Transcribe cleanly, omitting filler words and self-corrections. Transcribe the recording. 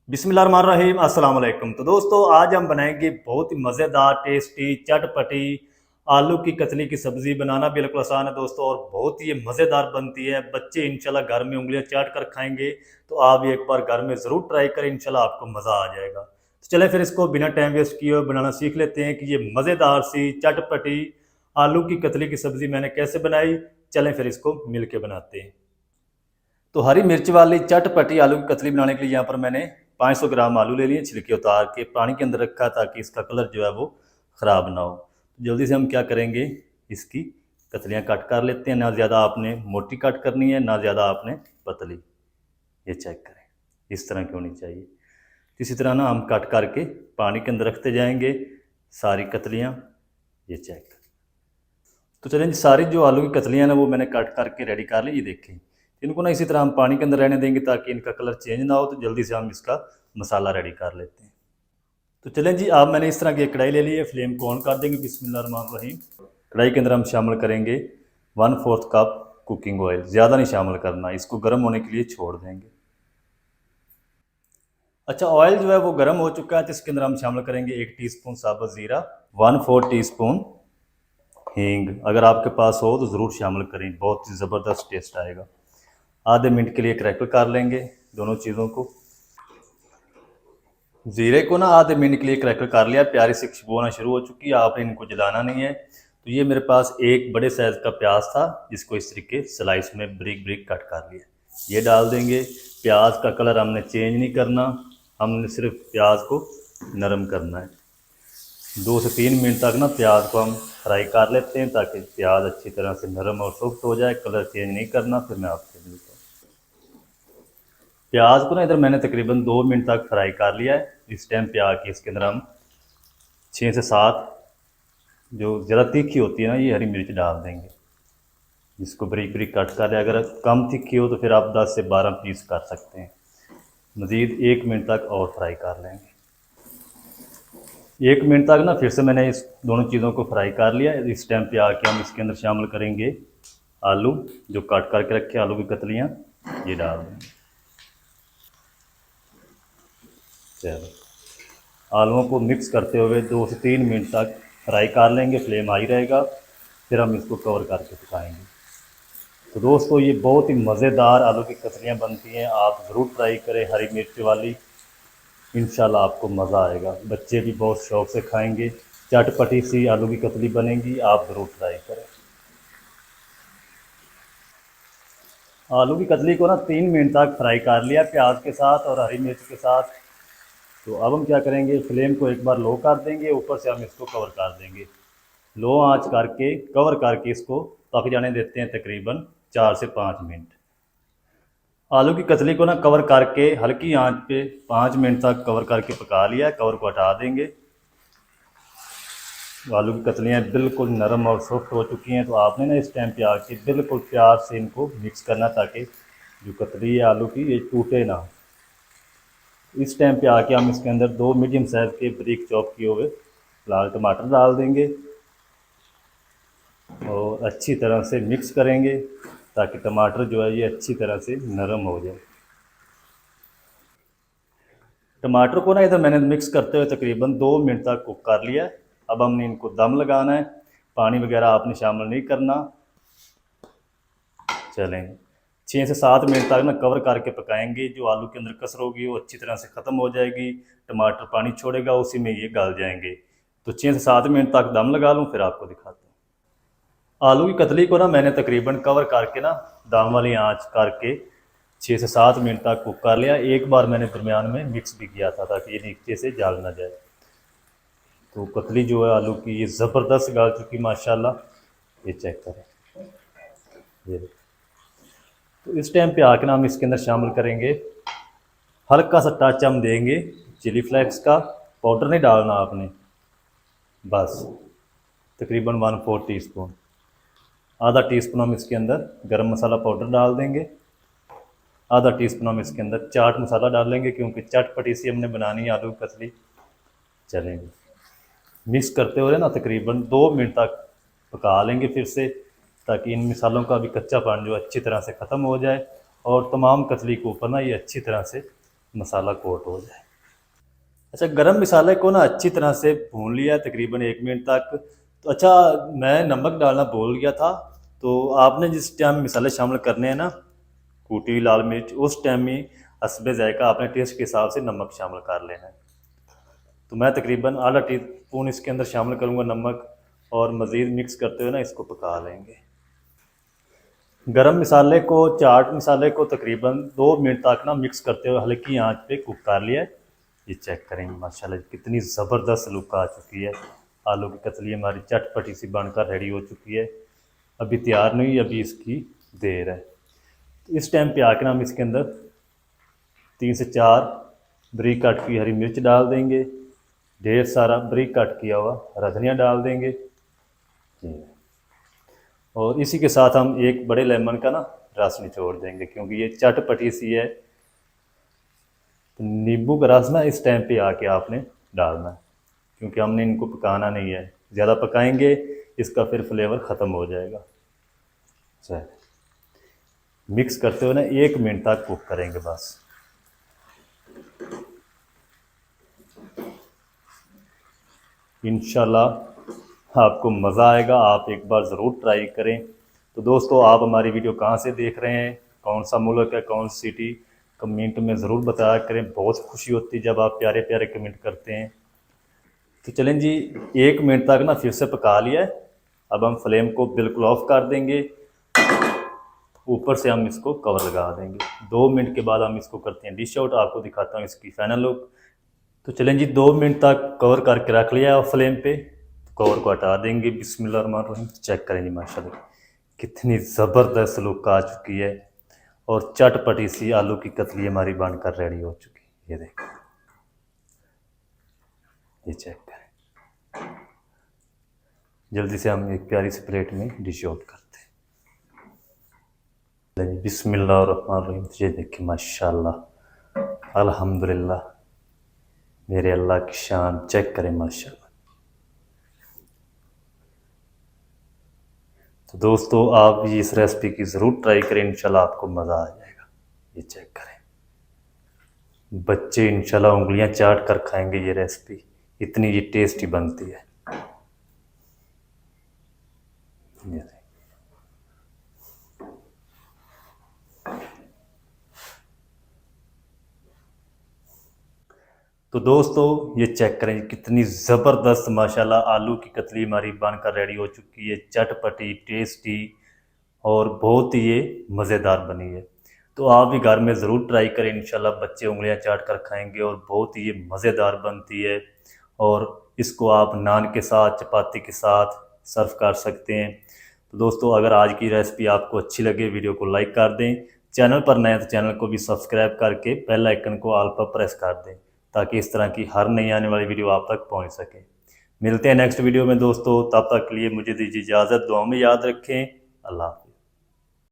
बिस्मिल्लाहिर्रहमानिर्रहीम अस्सलाम वालेकुम। तो दोस्तों आज हम बनाएंगे बहुत ही मज़ेदार टेस्टी चटपटी आलू की कतली की सब्ज़ी। बनाना बिल्कुल आसान है दोस्तों और बहुत ही मज़ेदार बनती है। बच्चे इंशाल्लाह घर में उंगलियां चाट कर खाएंगे। तो आप भी एक बार घर में ज़रूर ट्राई करें, इंशाल्लाह आपको मज़ा आ जाएगा। तो चले फिर इसको बिना टाइम वेस्ट किए हुए बनाना सीख लेते हैं कि ये मज़ेदार सी चटपटी आलू की कतली की सब्ज़ी मैंने कैसे बनाई। चलें फिर इसको मिल के बनाते हैं। तो हरी मिर्च वाली चटपटी आलू की कतली बनाने के लिए यहाँ पर मैंने 500 ग्राम आलू ले लिए, छिलके उतार के पानी के अंदर रखा ताकि इसका कलर जो है वो ख़राब ना हो। तो जल्दी से हम क्या करेंगे, इसकी कतलियाँ कट कर लेते हैं। ना ज़्यादा आपने मोटी कट करनी है, ना ज़्यादा आपने पतली। ये चेक करें, इस तरह की होनी चाहिए। इसी तरह ना हम कट करके पानी के अंदर रखते जाएंगे सारी कतलियाँ। ये चेक। तो चलें जी, सारी जो आलू की कतलियाँ ना वो मैंने कट करके रेडी कर ली। ये देखें, इनको ना इसी तरह हम पानी के अंदर रहने देंगे ताकि इनका कलर चेंज ना हो। तो जल्दी से हम इसका मसाला रेडी कर लेते हैं। तो चलें जी, अब मैंने इस तरह की एक कढ़ाई ले ली है। फ्लेम को ऑन कर देंगे। बिस्मिल्लाहिर्रहमानिर्रहीम। कढ़ाई के अंदर हम शामिल करेंगे 1/4 कप कुकिंग ऑयल। ज़्यादा नहीं शामिल करना, इसको गर्म होने के लिए छोड़ देंगे। अच्छा, ऑयल जो है वो गर्म हो चुका है। तो इसके अंदर हम शामिल करेंगे 1 टीस्पून साबुत ज़ीरा, 1/4 टीस्पून हींग। अगर आपके पास हो तो ज़रूर शामिल करें, बहुत ही ज़बरदस्त टेस्ट आएगा। आधे मिनट के लिए क्रैकल कर लेंगे दोनों चीज़ों को। ज़ीरे को ना आधे मिनट के लिए क्रैकल कर लिया, प्यारी सी खुशबू आना शुरू हो चुकी है। आपने इनको जलाना नहीं है। तो ये मेरे पास एक बड़े साइज़ का प्याज था, जिसको इस तरीके स्लाइस में ब्रिक ब्रिक कट कर लिया। ये डाल देंगे। प्याज का कलर हमने चेंज नहीं करना, हमने सिर्फ प्याज को नरम करना है। 2 से 3 मिनट तक ना प्याज को हम फ्राई कर लेते हैं ताकि प्याज अच्छी तरह से नरम और सॉफ्ट हो जाए। कलर चेंज नहीं करना। फिर मैं आपसे मिलता हूँ। प्याज को ना इधर मैंने तकरीबन 2 मिनट तक फ्राई कर लिया है। इस टाइम प्याज के इसके अंदर हम 6 से 7 जो ज़रा तीखी होती है ना, ये हरी मिर्च डाल देंगे, जिसको बारीक बारीक कट कर लिया। अगर कम तीखी हो तो फिर आप 10 से 12 पीस कर सकते हैं। मज़ीद 1 मिनट तक और फ्राई कर लेंगे। 1 मिनट तक ना फिर से मैंने इस दोनों चीज़ों को फ्राई कर लिया। इस टाइम पे आके हम इसके अंदर शामिल करेंगे आलू, जो कट करके रखे आलू की कतलियाँ, ये डाल देंगे। चलो, आलूओं को मिक्स करते हुए 2 से 3 मिनट तक फ्राई कर लेंगे। फ्लेम हाई रहेगा। फिर हम इसको कवर करके पकाएंगे। तो दोस्तों ये बहुत ही मज़ेदार आलू की कतलियाँ बनती हैं, आप ज़रूर ट्राई करें हरी मिर्च वाली। इंशाल्लाह आपको मज़ा आएगा, बच्चे भी बहुत शौक़ से खाएंगे। चटपटी सी आलू की कतली बनेगी, आप ज़रूर ट्राई करें। आलू की कतली को ना 3 मिनट तक फ्राई कर लिया प्याज के साथ और हरी मिर्च के साथ। तो अब हम क्या करेंगे, फ्लेम को एक बार लो कर देंगे, ऊपर से हम इसको कवर कर देंगे। लो आंच करके कवर करके इसको पक जाने देते हैं तकरीबन 4 से 5 मिनट। आलू की कतली को ना कवर करके हल्की आंच पे 5 मिनट तक कवर करके पका लिया। कवर को हटा देंगे। आलू की कतलियाँ बिल्कुल नरम और सॉफ्ट हो चुकी हैं। तो आपने ना इस टाइम पे आके बिल्कुल प्यार से इनको मिक्स करना ताकि जो कतली है आलू की ये टूटे ना। इस टाइम पे आके हम इसके अंदर 2 मीडियम साइज़ के बारीक चॉप किए हुए लाल टमाटर डाल देंगे और अच्छी तरह से मिक्स करेंगे ताकि टमाटर जो है ये अच्छी तरह से नरम हो जाए। टमाटर को ना इधर मैंने मिक्स करते हुए तकरीबन 2 मिनट तक कुक कर लिया। अब हमने इनको दम लगाना है, पानी वगैरह आपने शामिल नहीं करना। चलें, 6 से 7 मिनट तक ना कवर करके पकाएंगे। जो आलू के अंदर कसर होगी वो अच्छी तरह से ख़त्म हो जाएगी। टमाटर पानी छोड़ेगा, उसी में ये गल जाएंगे। तो 6 से 7 मिनट तक दम लगा लूँ, फिर आपको दिखाता हूँ। आलू की कतली को ना मैंने तकरीबन कवर करके ना दम वाली आँच करके 6 से 7 मिनट तक कुक कर लिया। एक बार मैंने दरमियान में मिक्स भी किया था ताकि ये नीचे से जल ना जाए। तो कतली जो है आलू की ये ज़बरदस्त गल चुकी माशाल्लाह। ये चेक करें, ये तो इस टाइम पे आके ना हम इसके अंदर शामिल करेंगे हल्का सा टच हम देंगे चिली फ्लेक्स का। पाउडर नहीं डालना आपने, बस तकरीबन 1/4 टीस्पून। आधा टीस्पून हम इसके अंदर गरम मसाला पाउडर डाल देंगे। आधा टीस्पून हम इसके अंदर चाट मसाला डालेंगे क्योंकि चटपटी सी हमने बनानी है आलू की कतली। चलेंगे, मिक्स करते हुए ना तकरीबन 2 मिनट तक पका लेंगे फिर से, ताकि इन मसालों का भी कच्चापन जो अच्छी तरह से ख़त्म हो जाए और तमाम कतली के ऊपर ना ये अच्छी तरह से मसाला कोट हो जाए। अच्छा, गरम मसाले को ना अच्छी तरह से भून लिया तकरीबन 1 मिनट तक। तो अच्छा, मैं नमक डालना भूल गया था। तो आपने जिस टाइम मसाले शामिल करने हैं ना, कूटी हुई लाल मिर्च, उस टाइम में हस्बे जायका अपने टेस्ट के हिसाब से नमक शामिल कर लेना है। तो मैं तकरीबन आधा टी स्पून इसके अंदर शामिल करूँगा नमक, और मज़ीद मिक्स करते हुए ना इसको पका लेंगे। गरम मसाले को, चाट मसाले को तकरीबन 2 मिनट तक ना मिक्स करते हुए हल्की आंच पे कुक कर लिया है। ये चेक करेंगे माशाल्लाह कितनी ज़बरदस्त लुक आ चुकी है। आलू की कतली हमारी चटपटी सी बनकर रेडी हो चुकी है। अभी तैयार नहीं, अभी इसकी देर है। तो इस टाइम पे आके ना हम इसके अंदर 3 से 4 बारीक कट की हरी मिर्च डाल देंगे, ढेर सारा बारीक कट किया हुआ हरा धनिया डाल देंगे, और इसी के साथ हम एक बड़े लेमन का ना रस निचोड़ देंगे, क्योंकि ये चटपटी सी है। तो नींबू का रस ना इस टाइम पे आके आपने डालना है, क्योंकि हमने इनको पकाना नहीं है। ज़्यादा पकाएंगे इसका फिर फ्लेवर ख़त्म हो जाएगा। चल, मिक्स करते हुए ना 1 मिनट तक कुक करेंगे बस। इंशाल्लाह आपको मज़ा आएगा, आप एक बार ज़रूर ट्राई करें। तो दोस्तों, आप हमारी वीडियो कहाँ से देख रहे हैं, कौन सा मुल्क है, कौन सी सिटी, कमेंट में ज़रूर बताया करें। बहुत खुशी होती है जब आप प्यारे प्यारे कमेंट करते हैं। तो चलें जी, 1 मिनट तक ना फिर से पका लिया है। अब हम फ्लेम को बिल्कुल ऑफ कर देंगे, ऊपर से हम इसको कवर लगा देंगे। 2 मिनट के बाद हम इसको करते हैं डिश आउट, आपको दिखाता हूँ इसकी फाइनल लुक। तो चलें जी, 2 मिनट तक कवर करके रख लिया है फ्लेम पे। तो कवर को हटा देंगे। बिस्मिल्लाहिर्रहमानिर्रहीम। चेक करें जी माशाल्लाह कितनी ज़बरदस्त लुक आ चुकी है, और चटपटी सी आलू की कतली हमारी बनकर रेडी हो चुकी है। ये देखो, ये चेक करें। जल्दी से हम एक प्यारी सी प्लेट में डिश आउट करते हैं। बिस्मिल्लाहिर्रहमानिर्रहीम। ये देखिए माशाल्लाह, अल्हम्दुलिल्लाह, मेरे अल्लाह की शान। चेक करें माशाल्लाह। तो दोस्तों, आप ये इस रेसिपी की ज़रूर ट्राई करें, इंशाल्लाह आपको मज़ा आ जाएगा। ये चेक करें, बच्चे इंशाल्लाह उंगलियां चाट कर खाएंगे ये रेसिपी, इतनी ये टेस्टी बनती है। तो दोस्तों, ये चेक करें कितनी ज़बरदस्त माशाल्लाह आलू की कतली हमारी बनकर रेडी हो चुकी है। चटपटी, टेस्टी, और बहुत ही ये मज़ेदार बनी है। तो आप भी घर में ज़रूर ट्राई करें, इंशाल्लाह बच्चे उंगलियां चाट कर खाएंगे, और बहुत ही ये मज़ेदार बनती है। और इसको आप नान के साथ, चपाती के साथ सर्व कर सकते हैं। तो दोस्तों, अगर आज की रेसिपी आपको अच्छी लगे, वीडियो को लाइक कर दें। चैनल पर नए तो चैनल को भी सब्सक्राइब करके बेल आइकन को ऑल पर प्रेस कर दें, ताकि इस तरह की हर नई आने वाली वीडियो आप तक पहुंच सके। मिलते हैं नेक्स्ट वीडियो में दोस्तों, तब तक के लिए मुझे दीजिए इजाज़त। दुआ में याद रखें। अल्लाह।